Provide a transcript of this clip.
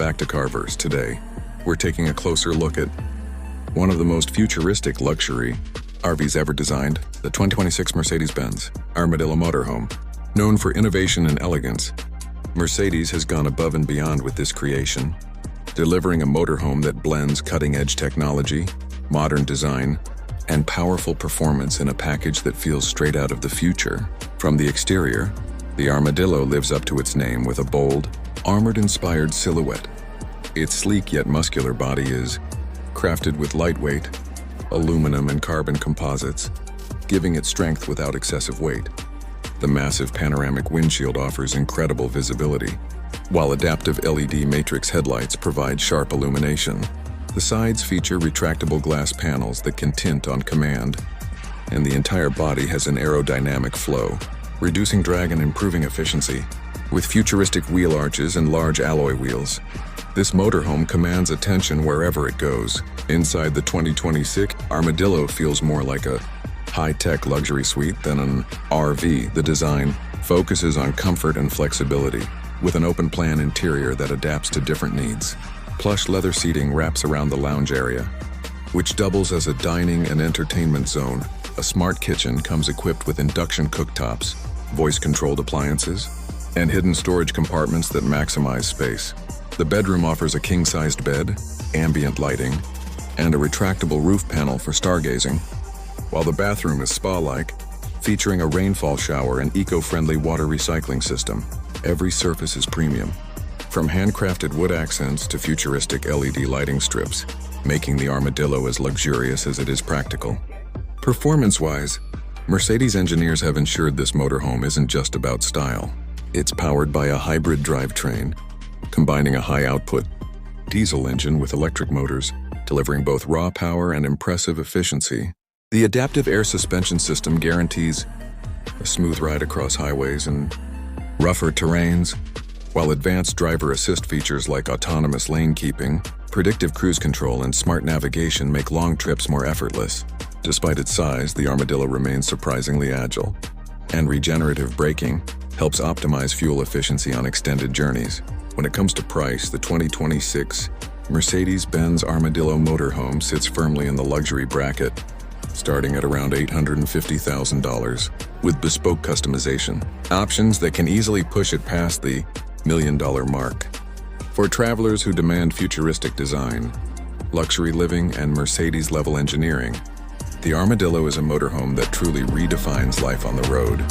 back to Carverse. Today, we're taking a closer look at one of the most futuristic luxury RVs ever designed, the 2026 Mercedes Benz Armadillo Motorhome. Known for innovation and elegance, Mercedes has gone above and beyond with this creation, delivering a motorhome that blends cutting-edge technology, modern design, and powerful performance in a package that feels straight out of the future. From the exterior, the Armadillo lives up to its name with a bold, armored-inspired silhouette. Its sleek yet muscular body is crafted with lightweight, aluminum and carbon composites, giving it strength without excessive weight. The massive panoramic windshield offers incredible visibility, while adaptive LED matrix headlights provide sharp illumination. The sides feature retractable glass panels that can tint on command, and the entire body has an aerodynamic flow, reducing drag and improving efficiency. With futuristic wheel arches and large alloy wheels, this motorhome commands attention wherever it goes. Inside the 2026 Armadillo feels more like a high-tech luxury suite than an RV. The design focuses on comfort and flexibility, with an open-plan interior that adapts to different needs. Plush leather seating wraps around the lounge area, which doubles as a dining and entertainment zone. A smart kitchen comes equipped with induction cooktops, voice-controlled appliances, and hidden storage compartments that maximize space. The bedroom offers a king-sized bed, ambient lighting, and a retractable roof panel for stargazing, while the bathroom is spa-like, featuring a rainfall shower and eco-friendly water recycling system. Every surface is premium, from handcrafted wood accents to futuristic LED lighting strips, making the Armadillo as luxurious as it is practical. Performance-wise, Mercedes engineers have ensured this motorhome isn't just about style. It's powered by a hybrid drivetrain, combining a high-output diesel engine with electric motors, delivering both raw power and impressive efficiency. The adaptive air suspension system guarantees a smooth ride across highways and rougher terrains, while advanced driver assist features like autonomous lane keeping, predictive cruise control, and smart navigation make long trips more effortless. Despite its size, the Armadillo remains surprisingly agile, and regenerative braking helps optimize fuel efficiency on extended journeys. When it comes to price, the 2026 Mercedes Benz Armadillo Motorhome sits firmly in the luxury bracket, starting at around $850,000, with bespoke customization options that can easily push it past the $1 million mark. For travelers who demand futuristic design, luxury living, and Mercedes-level engineering, the Armadillo is a motorhome that truly redefines life on the road.